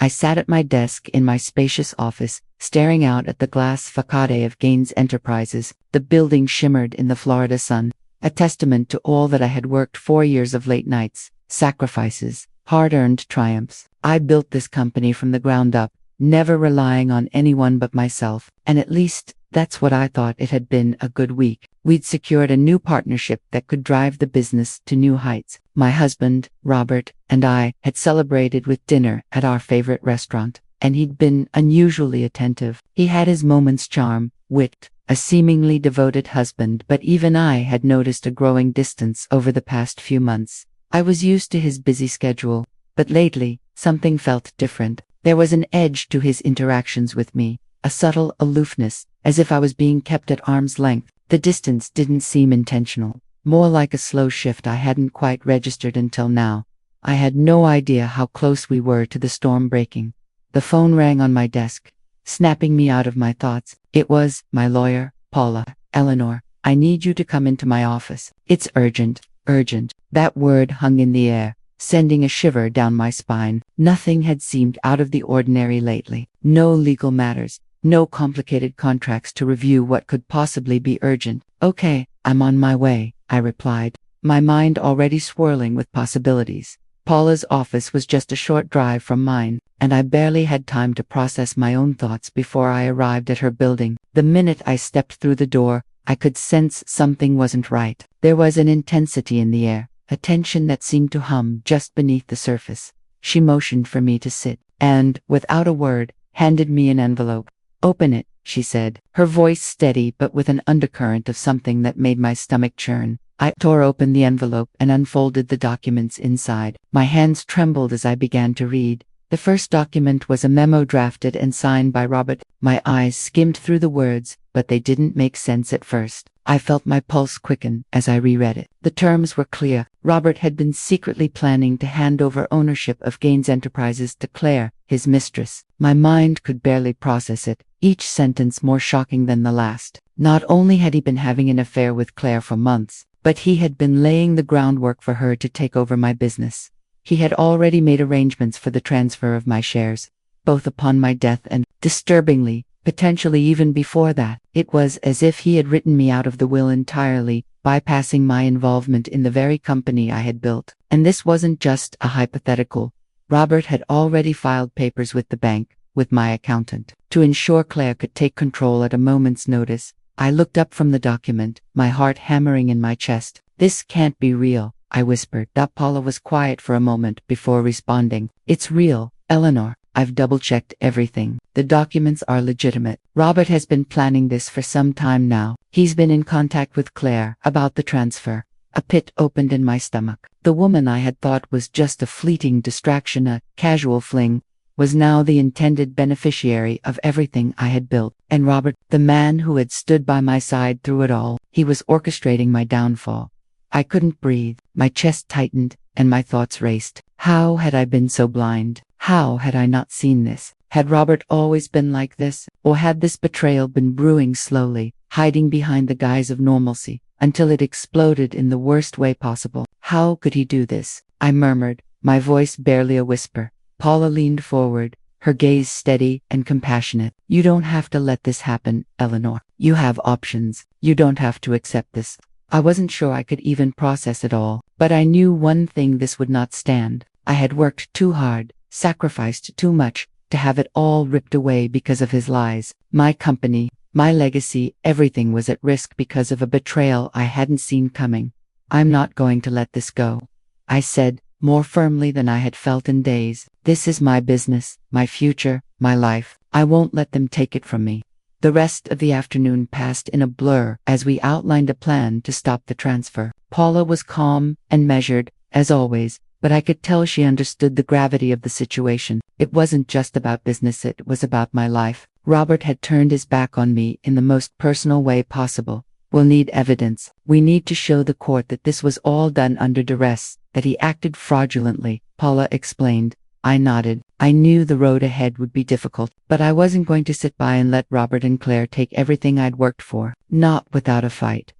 I sat at my desk in my spacious office, staring out at the glass facade of Gaines Enterprises. The building shimmered in the Florida sun, a testament to all that I had worked 4 years of late nights, sacrifices, hard-earned triumphs. I built this company from the ground up, never relying on anyone but myself, and at least that's what I thought. It had been a good week. We'd secured a new partnership that could drive the business to new heights. My husband, Robert, and I had celebrated with dinner at our favorite restaurant, and he'd been unusually attentive. He had his moment's charm, wit, a seemingly devoted husband, but even I had noticed a growing distance over the past few months. I was used to his busy schedule, but lately, something felt different. There was an edge to his interactions with me, a subtle aloofness, as if I was being kept at arm's length. The distance didn't seem intentional, more like a slow shift I hadn't quite registered until now. I had no idea how close we were to the storm breaking. The phone rang on my desk, snapping me out of my thoughts. It was my lawyer, Paula. "Eleanor, I need you to come into my office. It's urgent, urgent." That word hung in the air, sending a shiver down my spine. Nothing had seemed out of the ordinary lately. No legal matters, no complicated contracts to review. What could possibly be urgent? "Okay, I'm on my way," I replied, my mind already swirling with possibilities. Paula's office was just a short drive from mine, and I barely had time to process my own thoughts before I arrived at her building. The minute I stepped through the door, I could sense something wasn't right. There was an intensity in the air, a tension that seemed to hum just beneath the surface. She motioned for me to sit, and, without a word, handed me an envelope. "Open it," she said, her voice steady but with an undercurrent of something that made my stomach churn. I tore open the envelope and unfolded the documents inside. My hands trembled as I began to read. The first document was a memo drafted and signed by Robert. My eyes skimmed through the words, but they didn't make sense at first. I felt my pulse quicken as I reread it. The terms were clear. Robert had been secretly planning to hand over ownership of Gaines Enterprises to Claire, his mistress. My mind could barely process it, each sentence more shocking than the last. Not only had he been having an affair with Claire for months, but he had been laying the groundwork for her to take over my business. He had already made arrangements for the transfer of my shares, both upon my death and, disturbingly, potentially even before that. It was as if he had written me out of the will entirely, bypassing my involvement in the very company I had built. And this wasn't just a hypothetical. Robert had already filed papers with the bank, with my accountant, to ensure Claire could take control at a moment's notice. I looked up from the document, my heart hammering in my chest. "This can't be real," I whispered. Paula was quiet for a moment before responding. "It's real, Eleanor. I've double-checked everything. The documents are legitimate. Robert has been planning this for some time now. He's been in contact with Claire about the transfer." A pit opened in my stomach. The woman I had thought was just a fleeting distraction, a casual fling, was now the intended beneficiary of everything I had built. And Robert, the man who had stood by my side through it all, he was orchestrating my downfall. I couldn't breathe, my chest tightened, and my thoughts raced. How had I been so blind? How had I not seen this? Had Robert always been like this? Or had this betrayal been brewing slowly, hiding behind the guise of normalcy, until it exploded in the worst way possible? How could he do this? I murmured, my voice barely a whisper. Paula leaned forward, her gaze steady and compassionate. "You don't have to let this happen, Eleanor. You have options. You don't have to accept this." I wasn't sure I could even process it all, but I knew one thing: this would not stand. I had worked too hard, sacrificed too much, to have it all ripped away because of his lies. My company, my legacy, everything was at risk because of a betrayal I hadn't seen coming. "I'm not going to let this go," I said, more firmly than I had felt in days. "This is my business, my future, my life. I won't let them take it from me." The rest of the afternoon passed in a blur as we outlined a plan to stop the transfer. Paula was calm and measured, as always, but I could tell she understood the gravity of the situation. It wasn't just about business, it was about my life. Robert had turned his back on me in the most personal way possible. "We'll need evidence. We need to show the court that this was all done under duress, that he acted fraudulently," Paula explained. I nodded. I knew the road ahead would be difficult, but I wasn't going to sit by and let Robert and Claire take everything I'd worked for. Not without a fight.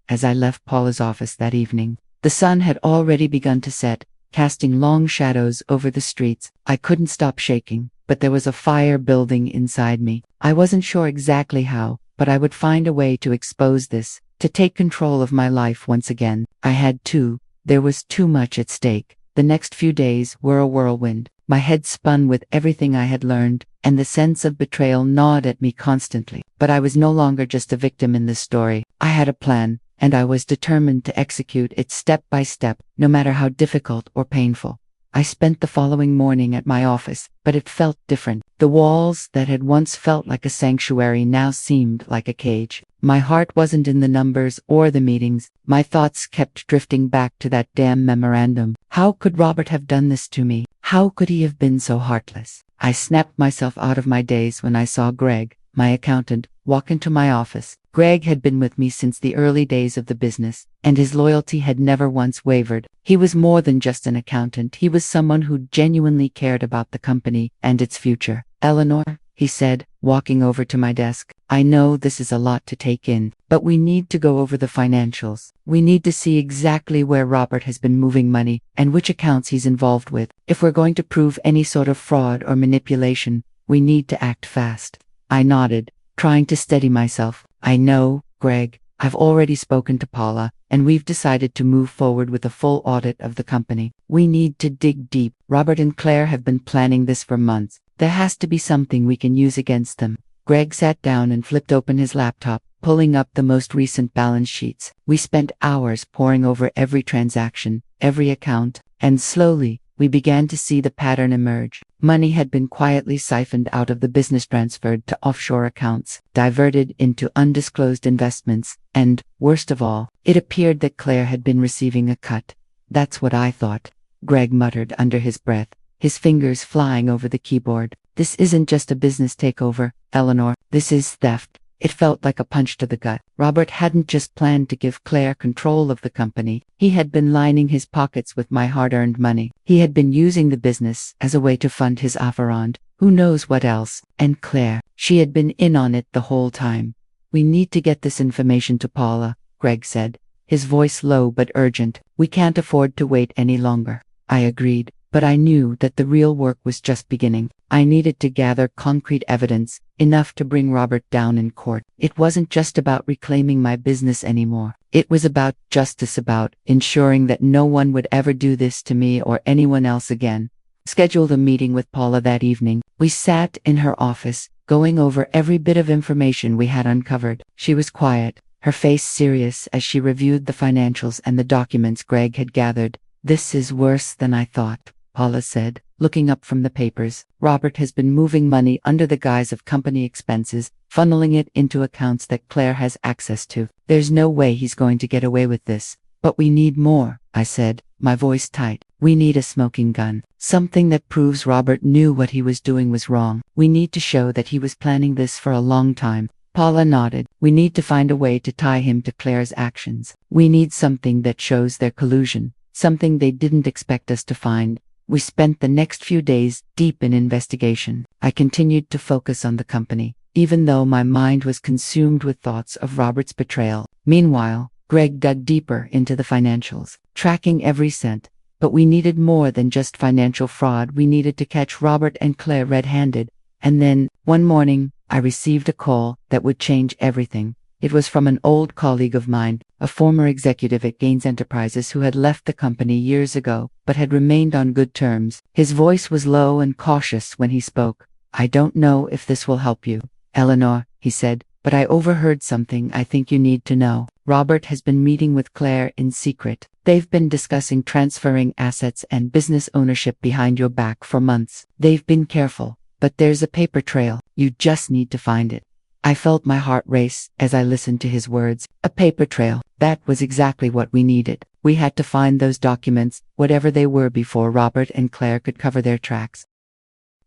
As I left Paula's office that evening, the sun had already begun to set, casting long shadows over the streets. I couldn't stop shaking, but there was a fire building inside me. I wasn't sure exactly how, but I would find a way to expose this, to take control of my life once again. I had to. There was too much at stake. The next few days were a whirlwind. My head spun with everything I had learned, and the sense of betrayal gnawed at me constantly. But I was no longer just a victim in this story. I had a plan, and I was determined to execute it step by step, no matter how difficult or painful. I spent the following morning at my office, but it felt different. The walls that had once felt like a sanctuary now seemed like a cage. My heart wasn't in the numbers or the meetings. My thoughts kept drifting back to that damn memorandum. How could Robert have done this to me? How could he have been so heartless? I snapped myself out of my daze when I saw Greg, my accountant, walk into my office. Greg had been with me since the early days of the business, and his loyalty had never once wavered. He was more than just an accountant. He was someone who genuinely cared about the company and its future. "Eleanor," he said, walking over to my desk, "I know this is a lot to take in, but we need to go over the financials. We need to see exactly where Robert has been moving money and which accounts he's involved with. If we're going to prove any sort of fraud or manipulation, we need to act fast." I nodded, trying to steady myself. "I know, Greg. I've already spoken to Paula, and we've decided to move forward with a full audit of the company. We need to dig deep. Robert and Claire have been planning this for months. There has to be something we can use against them." Greg sat down and flipped open his laptop, pulling up the most recent balance sheets. We spent hours poring over every transaction, every account, and slowly, we began to see the pattern emerge. Money had been quietly siphoned out of the business, transferred to offshore accounts, diverted into undisclosed investments, and, worst of all, it appeared that Claire had been receiving a cut. "That's what I thought," Greg muttered under his breath, his fingers flying over the keyboard. "This isn't just a business takeover, Eleanor. This is theft." It felt like a punch to the gut. Robert hadn't just planned to give Claire control of the company. He had been lining his pockets with my hard-earned money. He had been using the business as a way to fund his affairant. Who knows what else? And Claire, she had been in on it the whole time. "We need to get this information to Paula," Greg said, his voice low but urgent. "We can't afford to wait any longer." I agreed, but I knew that the real work was just beginning. I needed to gather concrete evidence, enough to bring Robert down in court. It wasn't just about reclaiming my business anymore. It was about justice, about ensuring that no one would ever do this to me or anyone else again. Scheduled a meeting with Paula that evening. We sat in her office, going over every bit of information we had uncovered. She was quiet, her face serious as she reviewed the financials and the documents Greg had gathered. "This is worse than I thought," Paula said, looking up from the papers. "Robert has been moving money under the guise of company expenses, funneling it into accounts that Claire has access to. There's no way he's going to get away with this. But we need more," I said, my voice tight. "We need a smoking gun. Something that proves Robert knew what he was doing was wrong. We need to show that he was planning this for a long time." Paula nodded. "We need to find a way to tie him to Claire's actions. We need something that shows their collusion, something they didn't expect us to find." We spent the next few days deep in investigation. I continued to focus on the company, even though my mind was consumed with thoughts of Robert's betrayal. Meanwhile, Greg dug deeper into the financials, tracking every cent. But we needed more than just financial fraud. We needed to catch Robert and Claire red-handed. And then, one morning, I received a call that would change everything. It was from an old colleague of mine, a former executive at Gaines Enterprises who had left the company years ago, but had remained on good terms. His voice was low and cautious when he spoke. "I don't know if this will help you, Eleanor," he said, "but I overheard something I think you need to know. Robert has been meeting with Claire in secret. They've been discussing transferring assets and business ownership behind your back for months. They've been careful, but there's a paper trail. You just need to find it." I felt my heart race as I listened to his words. A paper trail. That was exactly what we needed. We had to find those documents, whatever they were, before Robert and Claire could cover their tracks.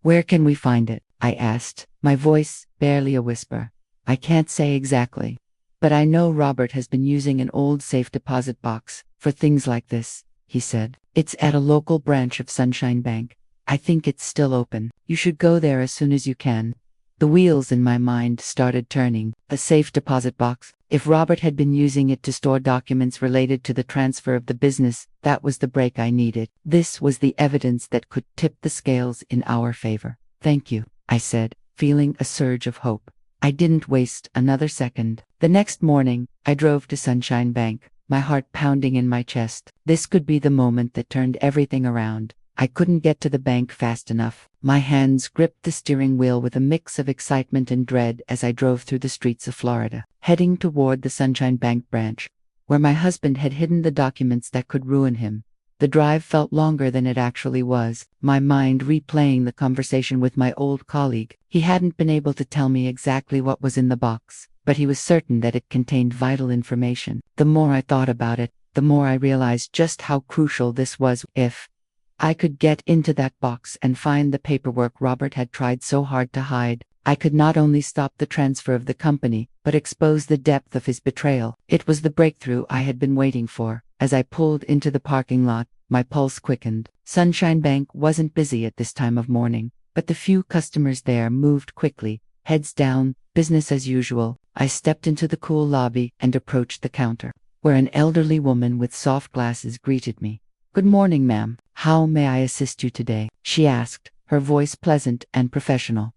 "Where can we find it?" I asked, my voice barely a whisper. "I can't say exactly. But I know Robert has been using an old safe deposit box for things like this," he said. "It's at a local branch of Sunshine Bank. I think it's still open. You should go there as soon as you can." The wheels in my mind started turning. A safe deposit box. If Robert had been using it to store documents related to the transfer of the business, that was the break I needed. This was the evidence that could tip the scales in our favor. "Thank you," I said, feeling a surge of hope. I didn't waste another second. The next morning, I drove to Sunshine Bank, my heart pounding in my chest. This could be the moment that turned everything around. I couldn't get to the bank fast enough. My hands gripped the steering wheel with a mix of excitement and dread as I drove through the streets of Florida, heading toward the Sunshine Bank branch, where my husband had hidden the documents that could ruin him. The drive felt longer than it actually was, my mind replaying the conversation with my old colleague. He hadn't been able to tell me exactly what was in the box, but he was certain that it contained vital information. The more I thought about it, the more I realized just how crucial this was. If I could get into that box and find the paperwork Robert had tried so hard to hide, I could not only stop the transfer of the company, but expose the depth of his betrayal. It was the breakthrough I had been waiting for. As I pulled into the parking lot, my pulse quickened. Sunshine Bank wasn't busy at this time of morning, but the few customers there moved quickly, heads down, business as usual. I stepped into the cool lobby and approached the counter, where an elderly woman with soft glasses greeted me. "Good morning, ma'am. How may I assist you today?" she asked, her voice pleasant and professional.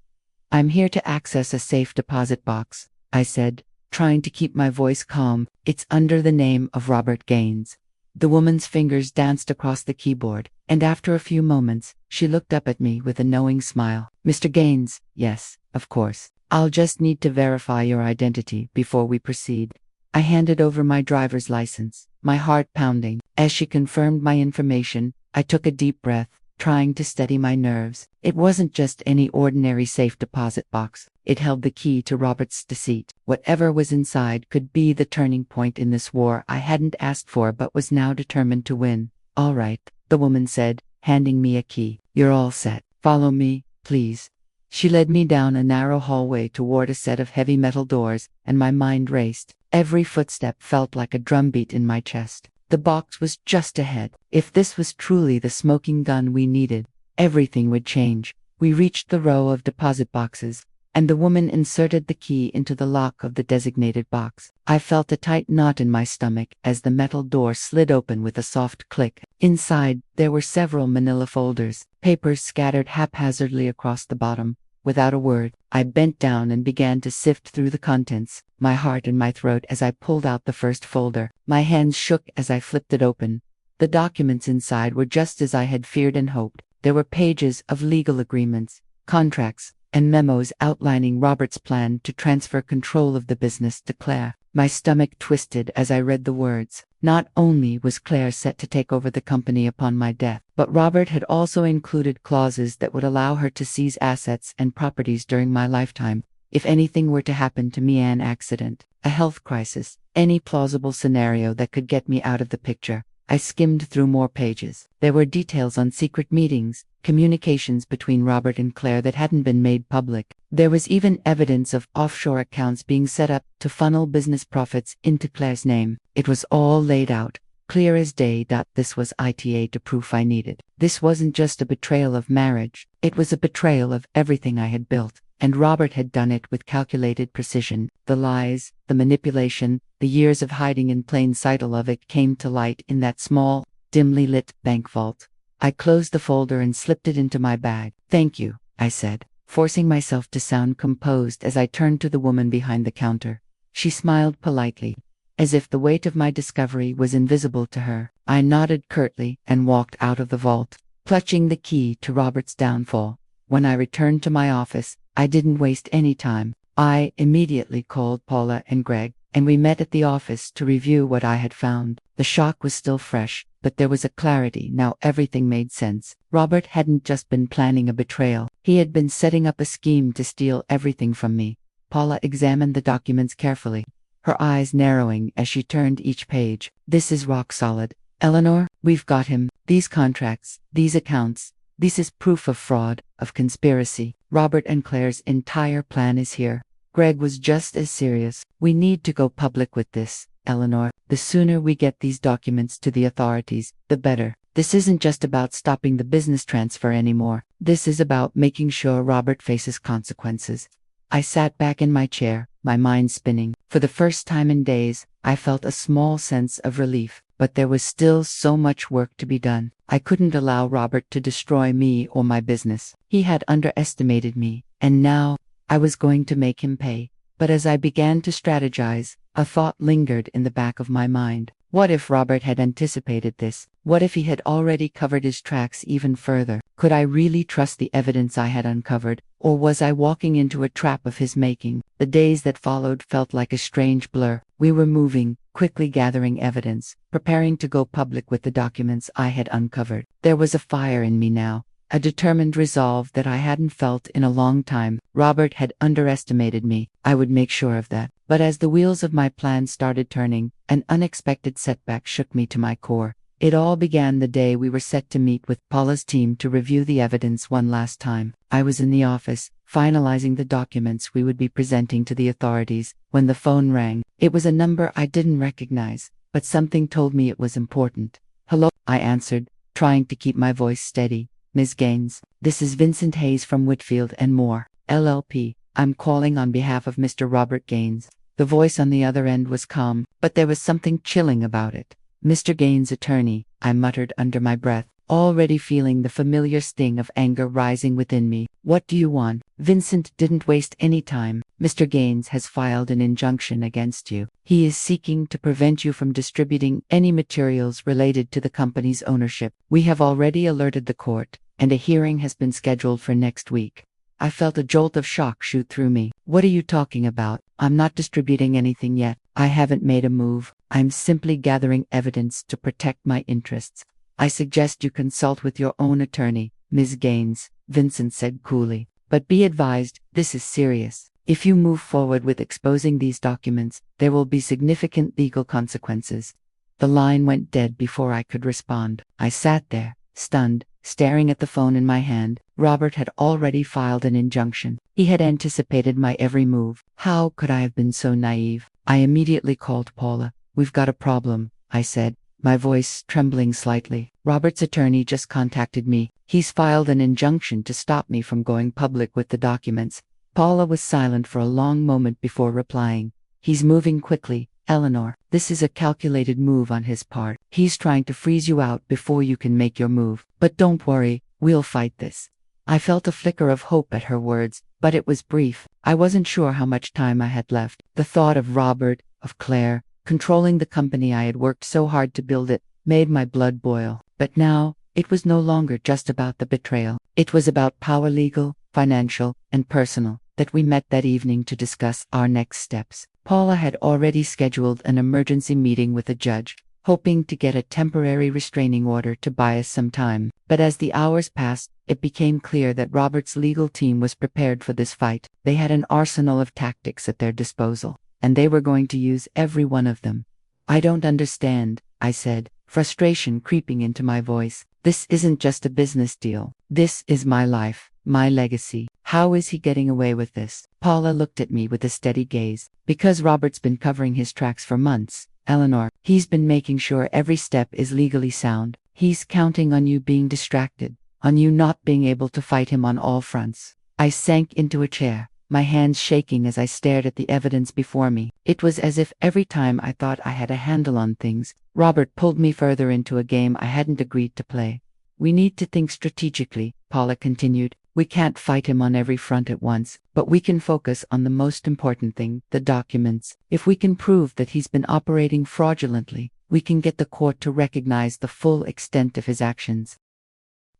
"I'm here to access a safe deposit box," I said, trying to keep my voice calm. "It's under the name of Robert Gaines." The woman's fingers danced across the keyboard, and after a few moments, she looked up at me with a knowing smile. "Mr. Gaines, yes, of course. I'll just need to verify your identity before we proceed." I handed over my driver's license, my heart pounding. As she confirmed my information, I took a deep breath, trying to steady my nerves. It wasn't just any ordinary safe deposit box. It held the key to Robert's deceit. Whatever was inside could be the turning point in this war I hadn't asked for but was now determined to win. "All right," the woman said, handing me a key. "You're all set. Follow me, please." She led me down a narrow hallway toward a set of heavy metal doors, and my mind raced. Every footstep felt like a drumbeat in my chest. The box was just ahead. If this was truly the smoking gun we needed, everything would change. We reached the row of deposit boxes, and the woman inserted the key into the lock of the designated box. I felt a tight knot in my stomach as the metal door slid open with a soft click. Inside, there were several manila folders, papers scattered haphazardly across the bottom. Without a word, I bent down and began to sift through the contents, my heart in my throat as I pulled out the first folder. My hands shook as I flipped it open. The documents inside were just as I had feared and hoped. There were pages of legal agreements, contracts, and memos outlining Robert's plan to transfer control of the business to Claire. My stomach twisted as I read the words. Not only was Claire set to take over the company upon my death, but Robert had also included clauses that would allow her to seize assets and properties during my lifetime, if anything were to happen to me, an accident, a health crisis, any plausible scenario that could get me out of the picture. I skimmed through more pages. There were details on secret meetings, communications between Robert and Claire that hadn't been made public. There was even evidence of offshore accounts being set up to funnel business profits into Claire's name. It was all laid out, clear as day. This was the proof I needed. This wasn't just a betrayal of marriage, it was a betrayal of everything I had built. And Robert had done it with calculated precision. The lies, the manipulation, the years of hiding in plain sight, all of it came to light in that small, dimly lit bank vault. I closed the folder and slipped it into my bag. "Thank you," I said, forcing myself to sound composed as I turned to the woman behind the counter. She smiled politely, as if the weight of my discovery was invisible to her. I nodded curtly and walked out of the vault, clutching the key to Robert's downfall. When I returned to my office, I didn't waste any time. I immediately called Paula and Greg, and we met at the office to review what I had found. The shock was still fresh, but there was a clarity now. Everything made sense. Robert hadn't just been planning a betrayal. He had been setting up a scheme to steal everything from me. Paula examined the documents carefully, her eyes narrowing as she turned each page. "This is rock solid, Eleanor. We've got him. These contracts, these accounts. This is proof of fraud, of conspiracy. Robert and Claire's entire plan is here." Greg was just as serious. "We need to go public with this, Eleanor. The sooner we get these documents to the authorities, the better. This isn't just about stopping the business transfer anymore. This is about making sure Robert faces consequences." I sat back in my chair, my mind spinning. For the first time in days, I felt a small sense of relief, but there was still so much work to be done. I couldn't allow Robert to destroy me or my business. He had underestimated me, and now I was going to make him pay. But as I began to strategize, a thought lingered in the back of my mind. What if Robert had anticipated this? What if he had already covered his tracks even further? Could I really trust the evidence I had uncovered, or was I walking into a trap of his making? The days that followed felt like a strange blur. We were moving, quickly gathering evidence, preparing to go public with the documents I had uncovered. There was a fire in me now, a determined resolve that I hadn't felt in a long time. Robert had underestimated me. I would make sure of that. But as the wheels of my plan started turning, an unexpected setback shook me to my core. It all began the day we were set to meet with Paula's team to review the evidence one last time. I was in the office, finalizing the documents we would be presenting to the authorities, when the phone rang. It was a number I didn't recognize, but something told me it was important. "Hello," I answered, trying to keep my voice steady. "Ms. Gaines, this is Vincent Hayes from Whitfield and Moore, LLP. I'm calling on behalf of Mr. Robert Gaines." The voice on the other end was calm, but there was something chilling about it. "Mr. Gaines' attorney," I muttered under my breath, already feeling the familiar sting of anger rising within me. "What do you want?" Vincent didn't waste any time. "Mr. Gaines has filed an injunction against you. He is seeking to prevent you from distributing any materials related to the company's ownership. We have already alerted the court, and a hearing has been scheduled for next week." I felt a jolt of shock shoot through me. "What are you talking about? I'm not distributing anything yet. I haven't made a move. I'm simply gathering evidence to protect my interests." "I suggest you consult with your own attorney, Ms. Gaines," Vincent said coolly. "But be advised, this is serious. If you move forward with exposing these documents, there will be significant legal consequences." The line went dead before I could respond. I sat there, stunned, staring at the phone in my hand. Robert had already filed an injunction. He had anticipated my every move. How could I have been so naive? I immediately called Paula. "We've got a problem," I said, my voice trembling slightly. "Robert's attorney just contacted me. He's filed an injunction to stop me from going public with the documents." Paula was silent for a long moment before replying. "He's moving quickly, Eleanor. This is a calculated move on his part. He's trying to freeze you out before you can make your move. But don't worry, we'll fight this." I felt a flicker of hope at her words, but it was brief. I wasn't sure how much time I had left. The thought of Robert, of Claire, controlling the company I had worked so hard to build it, made my blood boil. But now, it was no longer just about the betrayal. It was about power, legal, financial, and personal. That we met that evening to discuss our next steps. Paula had already scheduled an emergency meeting with a judge, hoping to get a temporary restraining order to buy us some time. But as the hours passed, it became clear that Robert's legal team was prepared for this fight. They had an arsenal of tactics at their disposal, and they were going to use every one of them. "I don't understand," I said, frustration creeping into my voice. "This isn't just a business deal. This is my life, my legacy. How is he getting away with this?" Paula looked at me with a steady gaze. "Because Robert's been covering his tracks for months, Eleanor. He's been making sure every step is legally sound. He's counting on you being distracted, on you not being able to fight him on all fronts." I sank into a chair, my hands shaking as I stared at the evidence before me. It was as if every time I thought I had a handle on things, Robert pulled me further into a game I hadn't agreed to play. "We need to think strategically," Paula continued. "We can't fight him on every front at once, but we can focus on the most important thing, the documents. If we can prove that he's been operating fraudulently, we can get the court to recognize the full extent of his actions."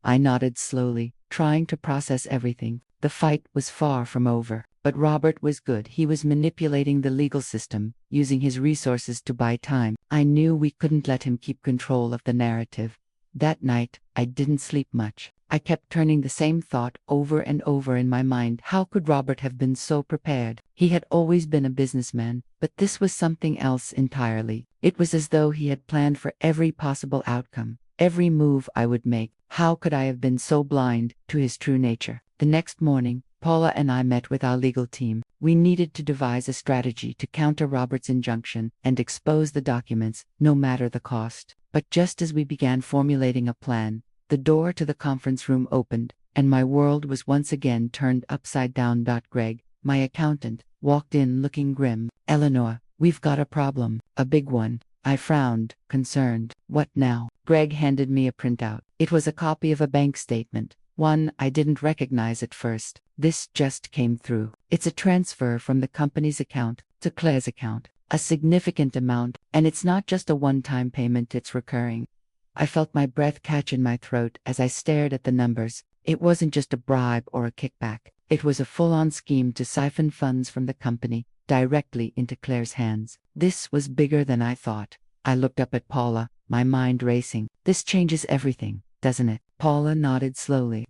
I nodded slowly, trying to process everything. The fight was far from over, but Robert was good. He was manipulating the legal system, using his resources to buy time. I knew we couldn't let him keep control of the narrative. That night, I didn't sleep much. I kept turning the same thought over and over in my mind. How could Robert have been so prepared? He had always been a businessman, but this was something else entirely. It was as though he had planned for every possible outcome, every move I would make. How could I have been so blind to his true nature? The next morning, Paula and I met with our legal team. We needed to devise a strategy to counter Robert's injunction and expose the documents, no matter the cost. But just as we began formulating a plan, the door to the conference room opened, and my world was once again turned upside down. Greg, my accountant, walked in looking grim. "Eleanor, we've got a problem, a big one." I frowned, concerned. "What now?" Greg handed me a printout. It was a copy of a bank statement, one I didn't recognize at first. "This just came through. It's a transfer from the company's account to Claire's account. A significant amount, and it's not just a one-time payment, it's recurring." I felt my breath catch in my throat as I stared at the numbers. It wasn't just a bribe or a kickback. It was a full-on scheme to siphon funds from the company directly into Claire's hands. This was bigger than I thought. I looked up at Paula, my mind racing. "This changes everything, doesn't it?" Paula nodded slowly.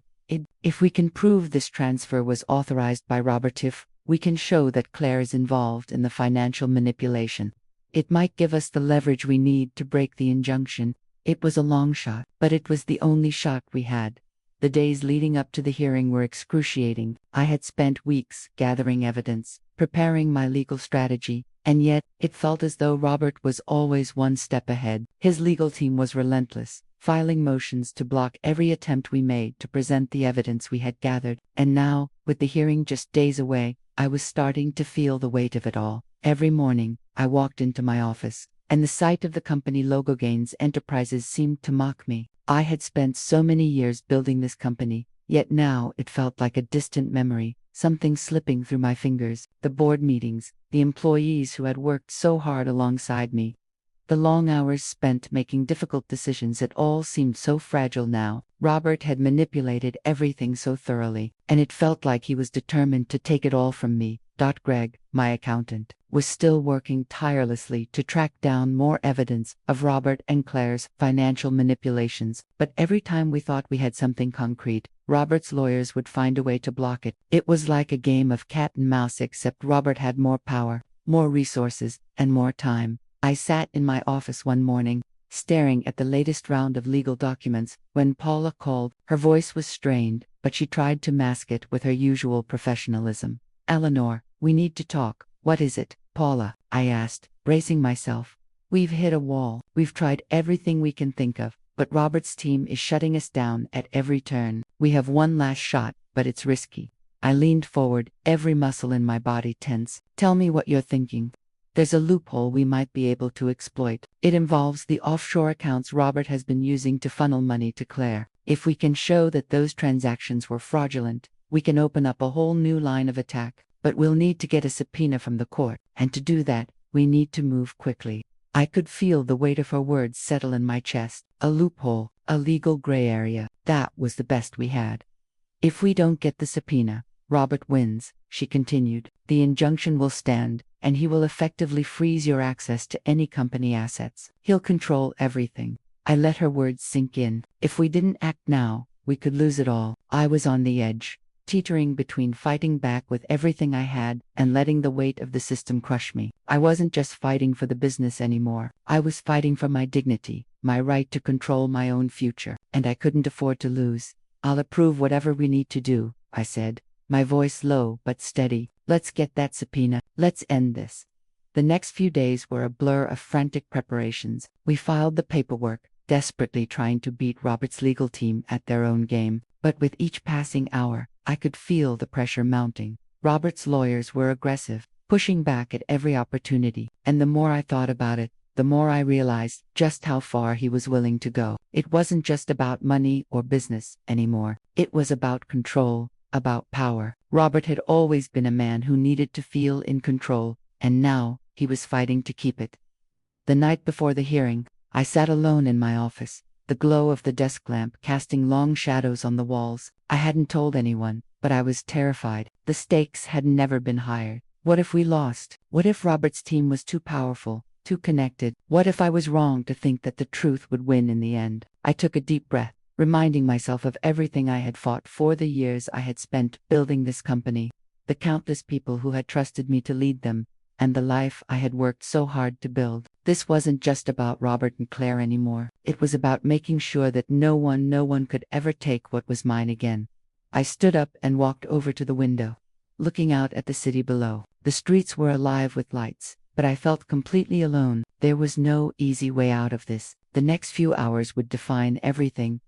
If we can prove this transfer was authorized by Robert, if we can show that Claire is involved in the financial manipulation, it might give us the leverage we need to break the injunction." It was a long shot, but it was the only shot we had. The days leading up to the hearing were excruciating. I had spent weeks gathering evidence, preparing my legal strategy, and yet, it felt as though Robert was always one step ahead. His legal team was relentless, filing motions to block every attempt we made to present the evidence we had gathered. And now, with the hearing just days away, I was starting to feel the weight of it all. Every morning, I walked into my office, and the sight of the company logo, Gaines Enterprises, seemed to mock me. I had spent so many years building this company, yet now it felt like a distant memory, something slipping through my fingers. The board meetings, the employees who had worked so hard alongside me, the long hours spent making difficult decisions, it all seemed so fragile now. Robert had manipulated everything so thoroughly, and it felt like he was determined to take it all from me. Greg, my accountant, was still working tirelessly to track down more evidence of Robert and Claire's financial manipulations, but every time we thought we had something concrete, Robert's lawyers would find a way to block it. It was like a game of cat and mouse, except Robert had more power, more resources, and more time. I sat in my office one morning, staring at the latest round of legal documents, when Paula called. Her voice was strained, but she tried to mask it with her usual professionalism. "Eleanor, we need to talk." "What is it, Paula?" I asked, bracing myself. "We've hit a wall. We've tried everything we can think of, but Robert's team is shutting us down at every turn. We have one last shot, but it's risky." I leaned forward, every muscle in my body tense. "Tell me what you're thinking." "There's a loophole we might be able to exploit. It involves the offshore accounts Robert has been using to funnel money to Claire. If we can show that those transactions were fraudulent, we can open up a whole new line of attack. But we'll need to get a subpoena from the court, and to do that, we need to move quickly." I could feel the weight of her words settle in my chest. A loophole, a legal gray area, that was the best we had. "If we don't get the subpoena, Robert wins," she continued. "The injunction will stand, and he will effectively freeze your access to any company assets. He'll control everything." I let her words sink in. If we didn't act now, we could lose it all. I was on the edge, teetering between fighting back with everything I had and letting the weight of the system crush me. I wasn't just fighting for the business anymore. I was fighting for my dignity, my right to control my own future, and I couldn't afford to lose. "I'll approve whatever we need to do," I said, my voice low but steady. "Let's get that subpoena. Let's end this." The next few days were a blur of frantic preparations. We filed the paperwork, desperately trying to beat Robert's legal team at their own game, but with each passing hour, I could feel the pressure mounting. Robert's lawyers were aggressive, pushing back at every opportunity, and the more I thought about it, the more I realized just how far he was willing to go. It wasn't just about money or business anymore. It was about control, about power. Robert had always been a man who needed to feel in control, and now he was fighting to keep it. The night before the hearing, I sat alone in my office, the glow of the desk lamp casting long shadows on the walls. I hadn't told anyone, but I was terrified. The stakes had never been higher. What if we lost? What if Robert's team was too powerful, too connected? What if I was wrong to think that the truth would win in the end? I took a deep breath, reminding myself of everything I had fought for, the years I had spent building this company, the countless people who had trusted me to lead them, and the life I had worked so hard to build. This wasn't just about Robert and Claire anymore. It was about making sure that no one could ever take what was mine again. I stood up and walked over to the window, looking out at the city below. The streets were alive with lights, but I felt completely alone. There was no easy way out of this. The next few hours would define everything.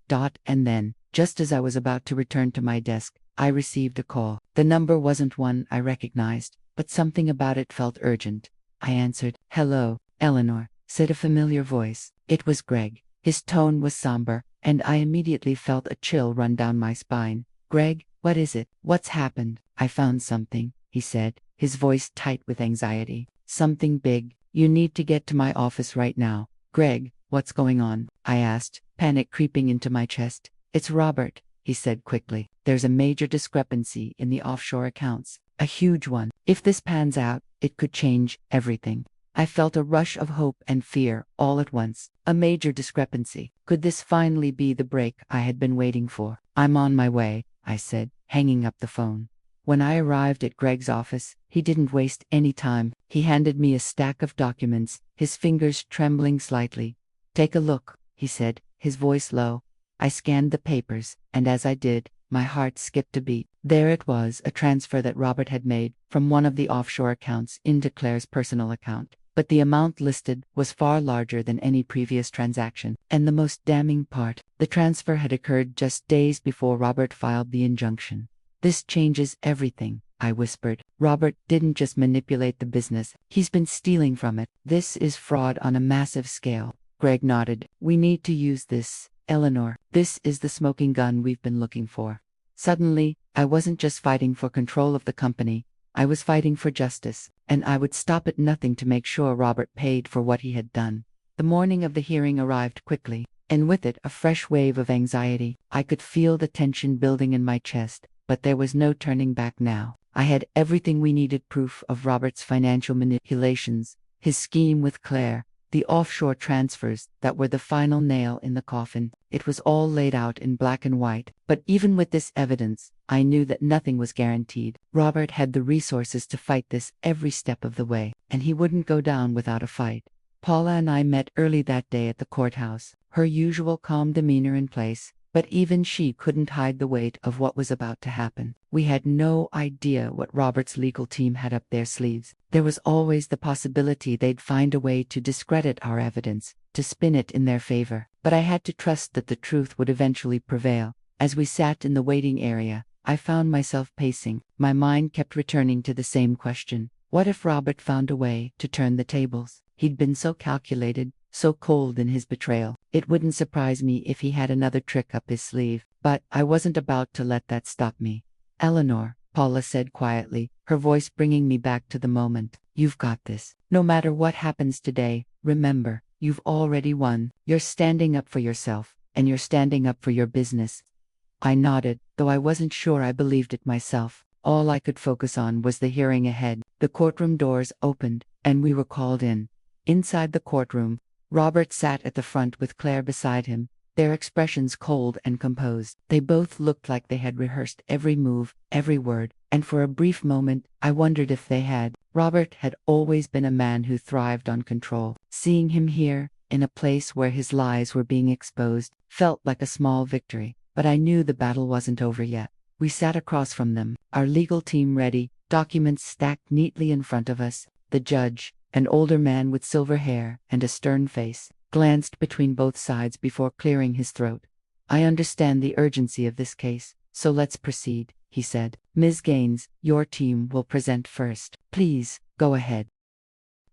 And then, just as I was about to return to my desk, I received a call. The number wasn't one I recognized, but something about it felt urgent. I answered. "Hello, Eleanor," said a familiar voice. It was Greg. His tone was somber, and I immediately felt a chill run down my spine. "Greg, what is it? What's happened?" "I found something," he said, his voice tight with anxiety. "Something big. You need to get to my office right now." "Greg, what's going on?" I asked, panic creeping into my chest. "It's Robert," he said quickly. "There's a major discrepancy in the offshore accounts. A huge one. If this pans out, it could change everything." I felt a rush of hope and fear all at once. A major discrepancy. Could this finally be the break I had been waiting for? "I'm on my way," I said, hanging up the phone. When I arrived at Greg's office, he didn't waste any time. He handed me a stack of documents, his fingers trembling slightly. "Take a look," he said, his voice low. I scanned the papers, and as I did, my heart skipped a beat. There it was, a transfer that Robert had made from one of the offshore accounts into Claire's personal account. But the amount listed was far larger than any previous transaction. And the most damning part, the transfer had occurred just days before Robert filed the injunction. "This changes everything," I whispered. "Robert didn't just manipulate the business, he's been stealing from it. This is fraud on a massive scale." Greg nodded. "We need to use this, Eleanor. This is the smoking gun we've been looking for." Suddenly, I wasn't just fighting for control of the company, I was fighting for justice, and I would stop at nothing to make sure Robert paid for what he had done. The morning of the hearing arrived quickly, and with it a fresh wave of anxiety. I could feel the tension building in my chest, but there was no turning back now. I had everything we needed: proof of Robert's financial manipulations, his scheme with Claire, the offshore transfers that were the final nail in the coffin. It was all laid out in black and white. But even with this evidence, I knew that nothing was guaranteed. Robert had the resources to fight this every step of the way, and he wouldn't go down without a fight. Paula and I met early that day at the courthouse, her usual calm demeanor in place, but even she couldn't hide the weight of what was about to happen. We had no idea what Robert's legal team had up their sleeves. There was always the possibility they'd find a way to discredit our evidence, to spin it in their favor. But I had to trust that the truth would eventually prevail. As we sat in the waiting area, I found myself pacing. My mind kept returning to the same question. What if Robert found a way to turn the tables? He'd been so calculated, so cold in his betrayal. It wouldn't surprise me if he had another trick up his sleeve. But I wasn't about to let that stop me. "Eleanor," Paula said quietly, her voice bringing me back to the moment. "You've got this. No matter what happens today, remember, you've already won. You're standing up for yourself, and you're standing up for your business." I nodded, though I wasn't sure I believed it myself. All I could focus on was the hearing ahead. The courtroom doors opened, and we were called in. Inside the courtroom, Robert sat at the front with Claire beside him, their expressions cold and composed. They both looked like they had rehearsed every move, every word, and for a brief moment, I wondered if they had. Robert had always been a man who thrived on control. Seeing him here, in a place where his lies were being exposed, felt like a small victory. But I knew the battle wasn't over yet. We sat across from them, our legal team ready, documents stacked neatly in front of us. The judge, an older man with silver hair and a stern face, glanced between both sides before clearing his throat. "I understand the urgency of this case, so let's proceed," he said. "Ms. Gaines, your team will present first. Please, go ahead."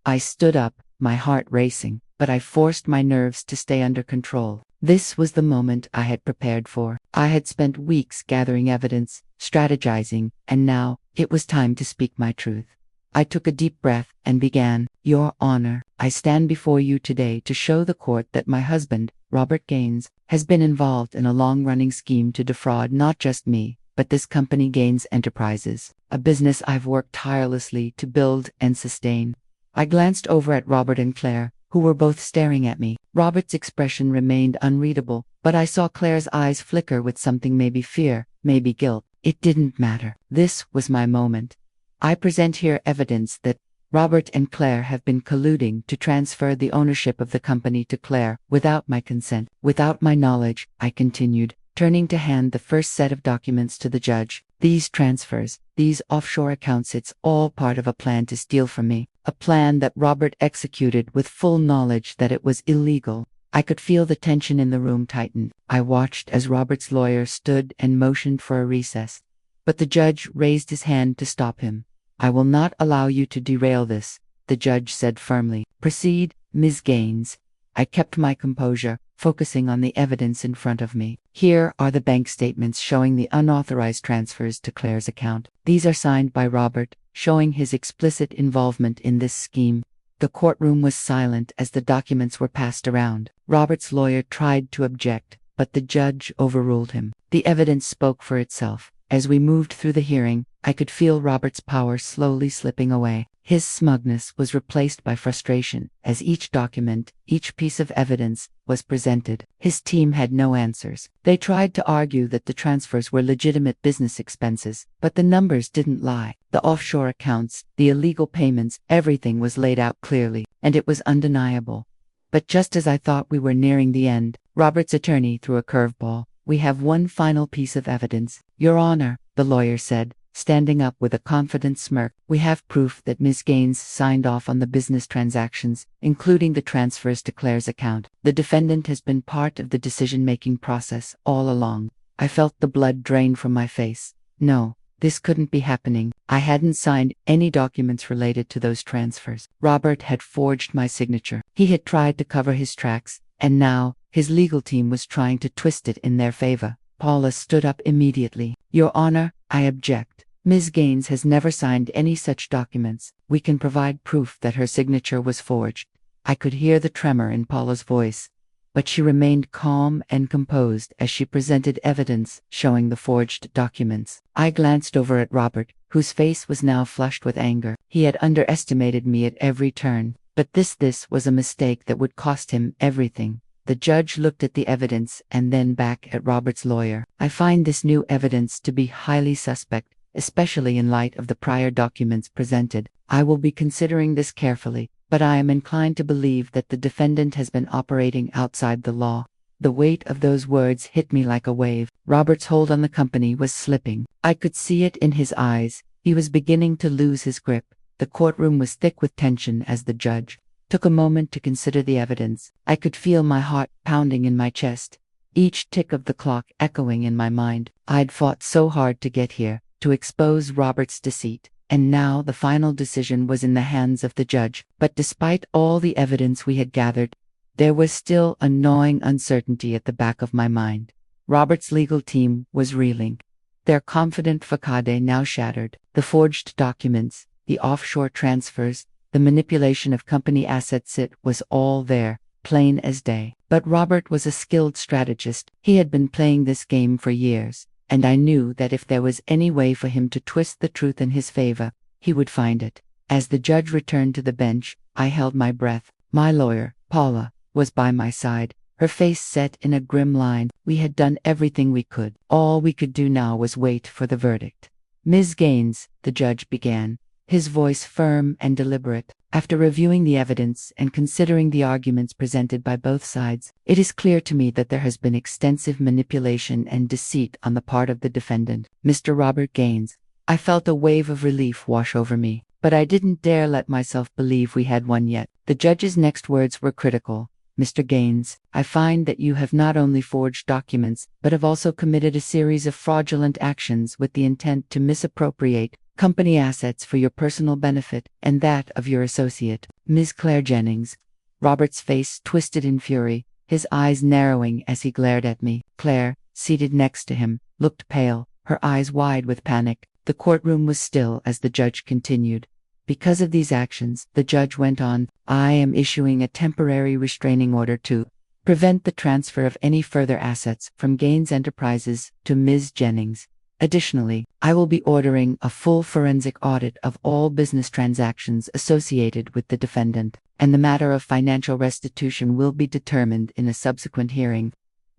I stood up, my heart racing, but I forced my nerves to stay under control. This was the moment I had prepared for. I had spent weeks gathering evidence, strategizing, and now it was time to speak my truth. I took a deep breath and began. "Your Honor, I stand before you today to show the court that my husband, Robert Gaines, has been involved in a long-running scheme to defraud not just me, but this company Gaines Enterprises, a business I've worked tirelessly to build and sustain." I glanced over at Robert and Claire, who were both staring at me. Robert's expression remained unreadable, but I saw Claire's eyes flicker with something, maybe fear, maybe guilt. It didn't matter. This was my moment. "I present here evidence that Robert and Claire have been colluding to transfer the ownership of the company to Claire without my consent, without my knowledge," I continued, turning to hand the first set of documents to the judge. "These transfers, these offshore accounts, it's all part of a plan to steal from me, a plan that Robert executed with full knowledge that it was illegal." I could feel the tension in the room tighten. I watched as Robert's lawyer stood and motioned for a recess. But the judge raised his hand to stop him. I will not allow you to derail this, the judge said firmly. Proceed, Ms. Gaines. I kept my composure, focusing on the evidence in front of me. Here are the bank statements showing the unauthorized transfers to Claire's account. These are signed by Robert, showing his explicit involvement in this scheme. The courtroom was silent as the documents were passed around. Robert's lawyer tried to object, but the judge overruled him. The evidence spoke for itself. As we moved through the hearing, I could feel Robert's power slowly slipping away. His smugness was replaced by frustration as each document, each piece of evidence, was presented. His team had no answers. They tried to argue that the transfers were legitimate business expenses, but the numbers didn't lie. The offshore accounts, the illegal payments, everything was laid out clearly, and it was undeniable. But just as I thought we were nearing the end, Robert's attorney threw a curveball. We have one final piece of evidence. Your Honor, the lawyer said, standing up with a confident smirk, we have proof that Ms. Gaines signed off on the business transactions, including the transfers to Claire's account. The defendant has been part of the decision-making process all along. I felt the blood drain from my face. No, this couldn't be happening. I hadn't signed any documents related to those transfers. Robert had forged my signature. He had tried to cover his tracks, and now, his legal team was trying to twist it in their favor. Paula stood up immediately. Your Honor, I object. Ms. Gaines has never signed any such documents. We can provide proof that her signature was forged. I could hear the tremor in Paula's voice, but she remained calm and composed as she presented evidence showing the forged documents. I glanced over at Robert, whose face was now flushed with anger. He had underestimated me at every turn, but this was a mistake that would cost him everything. The judge looked at the evidence and then back at Robert's lawyer. I find this new evidence to be highly suspect, especially in light of the prior documents presented. I will be considering this carefully, but I am inclined to believe that the defendant has been operating outside the law. The weight of those words hit me like a wave. Robert's hold on the company was slipping. I could see it in his eyes. He was beginning to lose his grip. The courtroom was thick with tension as the judge took a moment to consider the evidence. I could feel my heart pounding in my chest, each tick of the clock echoing in my mind. I'd fought so hard to get here, to expose Robert's deceit, and now the final decision was in the hands of the judge. But despite all the evidence we had gathered, there was still a gnawing uncertainty at the back of my mind. Robert's legal team was reeling, their confident facade now shattered. The forged documents, the offshore transfers, the manipulation of company assets, it was all there, plain as day. But Robert was a skilled strategist. He had been playing this game for years, and I knew that if there was any way for him to twist the truth in his favor, he would find it. As the judge returned to the bench, I held my breath. My lawyer, Paula, was by my side, her face set in a grim line. We had done everything we could. All we could do now was wait for the verdict. Ms. Gaines, the judge began, his voice firm and deliberate. After reviewing the evidence and considering the arguments presented by both sides, it is clear to me that there has been extensive manipulation and deceit on the part of the defendant, Mr. Robert Gaines. I felt a wave of relief wash over me, but I didn't dare let myself believe we had won yet. The judge's next words were critical. Mr. Gaines, I find that you have not only forged documents, but have also committed a series of fraudulent actions with the intent to misappropriate company assets for your personal benefit and that of your associate, Ms. Claire Jennings. Robert's face twisted in fury, his eyes narrowing as he glared at me. Claire, seated next to him, looked pale, her eyes wide with panic. The courtroom was still as the judge continued. Because of these actions, the judge went on, I am issuing a temporary restraining order to prevent the transfer of any further assets from Gaines Enterprises to Ms. Jennings. Additionally, I will be ordering a full forensic audit of all business transactions associated with the defendant, and the matter of financial restitution will be determined in a subsequent hearing.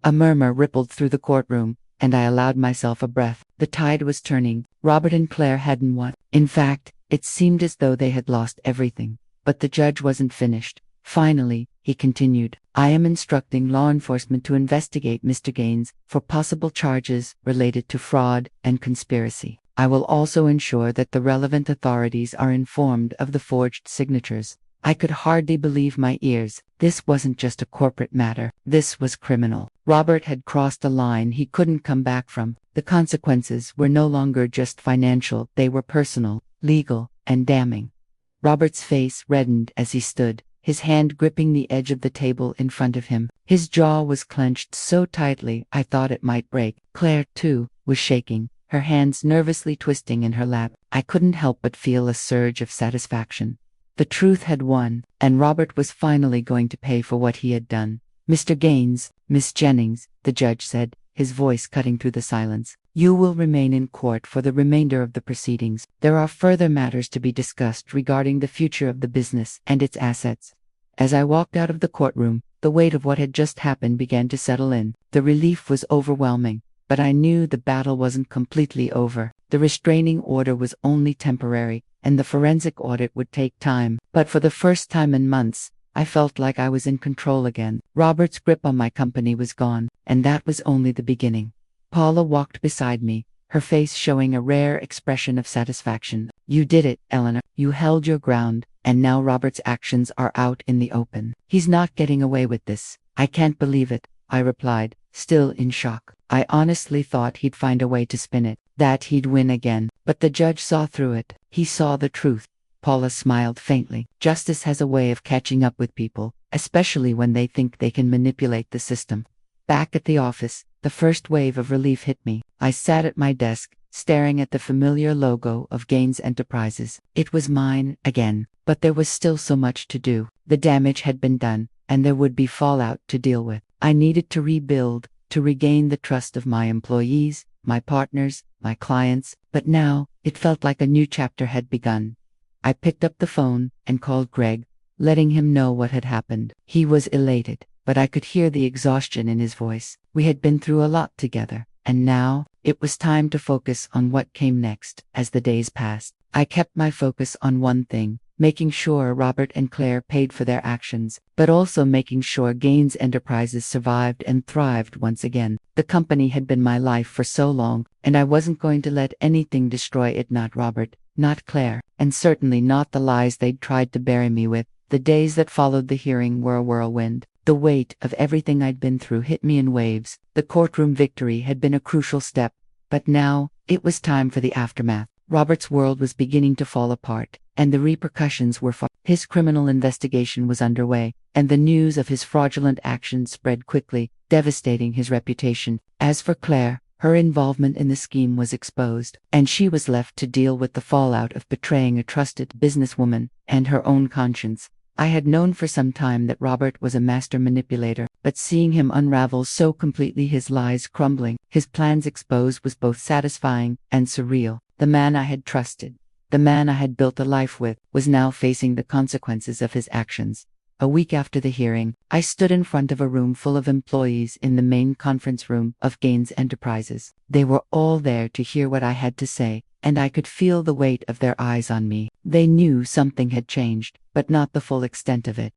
A murmur rippled through the courtroom, and I allowed myself a breath. The tide was turning. Robert and Claire hadn't won. In fact, it seemed as though they had lost everything. But the judge wasn't finished. Finally, he continued, I am instructing law enforcement to investigate Mr. Gaines for possible charges related to fraud and conspiracy. I will also ensure that the relevant authorities are informed of the forged signatures. I could hardly believe my ears. This wasn't just a corporate matter. This was criminal. Robert had crossed a line he couldn't come back from. The consequences were no longer just financial, they were personal. legal, and damning. Robert's face reddened as he stood, his hand gripping the edge of the table in front of him. His jaw was clenched so tightly I thought it might break. Claire, too, was shaking, her hands nervously twisting in her lap. I couldn't help but feel a surge of satisfaction. The truth had won, and Robert was finally going to pay for what he had done. "Mr. Gaines, Miss Jennings," the judge said, his voice cutting through the silence, "you will remain in court for the remainder of the proceedings. There are further matters to be discussed regarding the future of the business and its assets." As I walked out of the courtroom, the weight of what had just happened began to settle in. The relief was overwhelming, but I knew the battle wasn't completely over. The restraining order was only temporary, and the forensic audit would take time. But for the first time in months, I felt like I was in control again. Robert's grip on my company was gone, and that was only the beginning. Paula walked beside me, her face showing a rare expression of satisfaction. "You did it, Eleanor. You held your ground, and now Robert's actions are out in the open. He's not getting away with this." "I can't believe it," I replied, still in shock. "I honestly thought he'd find a way to spin it, that he'd win again." But the judge saw through it. He saw the truth. Paula smiled faintly. "Justice has a way of catching up with people, especially when they think they can manipulate the system." Back at the office, the first wave of relief hit me. I sat at my desk, staring at the familiar logo of Gaines Enterprises. It was mine again, but there was still so much to do. The damage had been done, and there would be fallout to deal with. I needed to rebuild, to regain the trust of my employees, my partners, my clients, but now it felt like a new chapter had begun. I picked up the phone and called Greg, letting him know what had happened. He was elated, but I could hear the exhaustion in his voice. We had been through a lot together, and now it was time to focus on what came next. As the days passed, I kept my focus on one thing, making sure Robert and Claire paid for their actions, but also making sure Gaines Enterprises survived and thrived once again. The company had been my life for so long, and I wasn't going to let anything destroy it. Not Robert, not Claire, and certainly not the lies they'd tried to bury me with. The days that followed the hearing were a whirlwind. The weight of everything I'd been through hit me in waves. The courtroom victory had been a crucial step, but now it was time for the aftermath. Robert's world was beginning to fall apart, and the repercussions were far. His criminal investigation was underway, and the news of his fraudulent actions spread quickly, devastating his reputation. As for Claire, her involvement in the scheme was exposed, and she was left to deal with the fallout of betraying a trusted businesswoman and her own conscience. I had known for some time that Robert was a master manipulator, but seeing him unravel so completely, his lies crumbling, his plans exposed, was both satisfying and surreal. The man I had trusted, the man I had built a life with, was now facing the consequences of his actions. A week after the hearing, I stood in front of a room full of employees in the main conference room of Gaines Enterprises. They were all there to hear what I had to say, and I could feel the weight of their eyes on me. They knew something had changed, but not the full extent of it.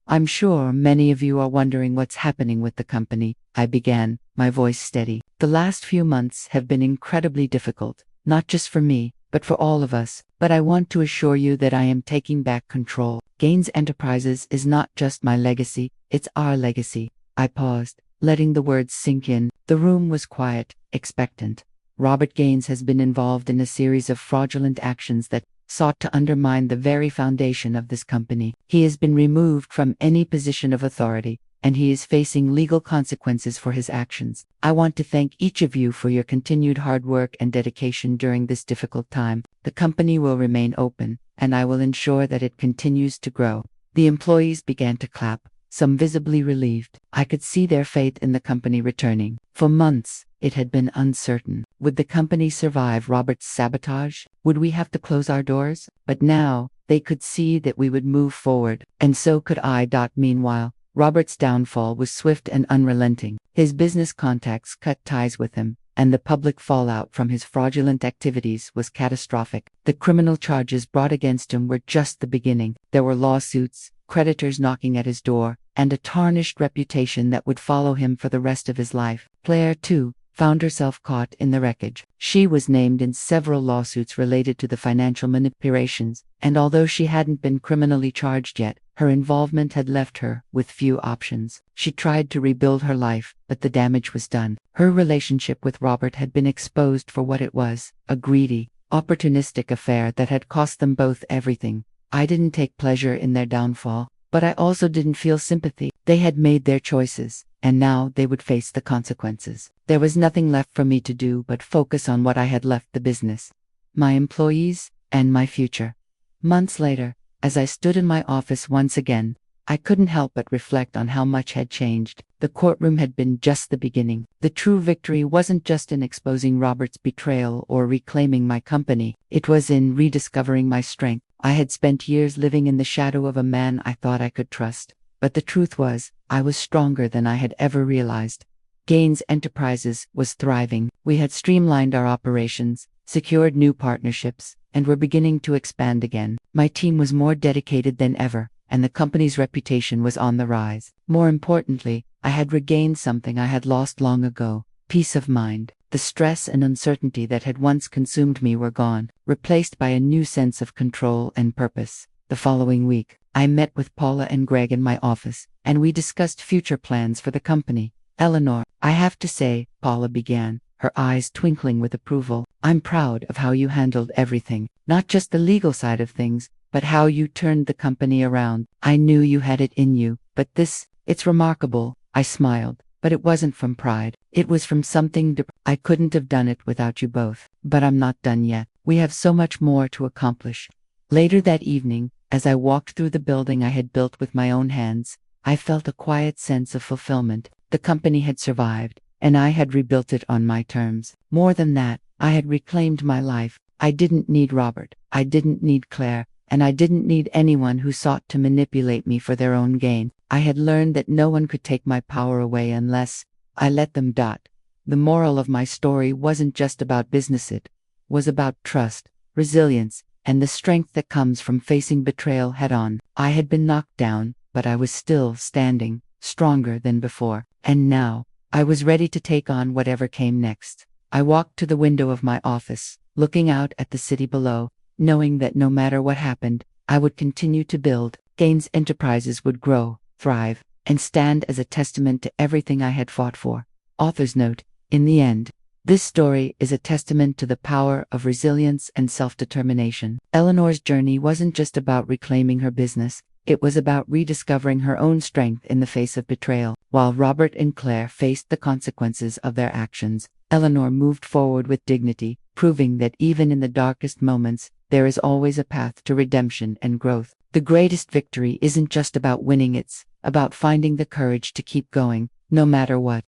"I'm sure many of you are wondering what's happening with the company," I began, my voice steady. "The last few months have been incredibly difficult, not just for me, but for all of us. But I want to assure you that I am taking back control. Gaines Enterprises is not just my legacy, it's our legacy." I paused, letting the words sink in. The room was quiet, expectant. Robert Gaines has been involved in a series of fraudulent actions that sought to undermine the very foundation of this company. He has been removed from any position of authority, and he is facing legal consequences for his actions. I want to thank each of you for your continued hard work and dedication during this difficult time. The company will remain open, and I will ensure that it continues to grow. The employees began to clap, some visibly relieved. I could see their faith in the company returning. For months, it had been uncertain. Would the company survive Robert's sabotage? Would we have to close our doors? But now, they could see that we would move forward, and so could I. Meanwhile, Robert's downfall was swift and unrelenting. His business contacts cut ties with him, and the public fallout from his fraudulent activities was catastrophic. The criminal charges brought against him were just the beginning. There were lawsuits, creditors knocking at his door, and a tarnished reputation that would follow him for the rest of his life. Claire, too, found herself caught in the wreckage. She was named in several lawsuits related to the financial manipulations, and although she hadn't been criminally charged yet, her involvement had left her with few options. She tried to rebuild her life, but the damage was done. Her relationship with Robert had been exposed for what it was: a greedy, opportunistic affair that had cost them both everything. I didn't take pleasure in their downfall, but I also didn't feel sympathy. They had made their choices, and now they would face the consequences. There was nothing left for me to do but focus on what I had left: the business, my employees, and my future. Months later, as I stood in my office once again, I couldn't help but reflect on how much had changed. The courtroom had been just the beginning. The true victory wasn't just in exposing Robert's betrayal or reclaiming my company. It was in rediscovering my strength. I had spent years living in the shadow of a man I thought I could trust, but the truth was, I was stronger than I had ever realized. Gaines Enterprises was thriving. We had streamlined our operations, secured new partnerships, and were beginning to expand again. My team was more dedicated than ever, and the company's reputation was on the rise. More importantly, I had regained something I had lost long ago: peace of mind. The stress and uncertainty that had once consumed me were gone, replaced by a new sense of control and purpose. The following week, I met with Paula and Greg in my office, and we discussed future plans for the company. "Eleanor, I have to say," Paula began, her eyes twinkling with approval, "I'm proud of how you handled everything, not just the legal side of things, but how you turned the company around. I knew you had it in you, but it's remarkable." I smiled, but it wasn't from pride. It was from something deeper. "I couldn't have done it without you both. But I'm not done yet. We have so much more to accomplish." Later that evening, as I walked through the building I had built with my own hands, I felt a quiet sense of fulfillment. The company had survived, and I had rebuilt it on my terms. More than that, I had reclaimed my life. I didn't need Robert. I didn't need Claire. And I didn't need anyone who sought to manipulate me for their own gain. I had learned that no one could take my power away unless I let them. The moral of my story wasn't just about business, it was about trust, resilience, and the strength that comes from facing betrayal head on. I had been knocked down, but I was still standing, stronger than before. And now, I was ready to take on whatever came next. I walked to the window of my office, looking out at the city below, knowing that no matter what happened, I would continue to build. Gaines Enterprises would grow, thrive, and stand as a testament to everything I had fought for. Author's note: in the end, this story is a testament to the power of resilience and self-determination. Eleanor's journey wasn't just about reclaiming her business, it was about rediscovering her own strength in the face of betrayal. While Robert and Claire faced the consequences of their actions, Eleanor moved forward with dignity, proving that even in the darkest moments, there is always a path to redemption and growth. The greatest victory isn't just about winning, it's about finding the courage to keep going, no matter what.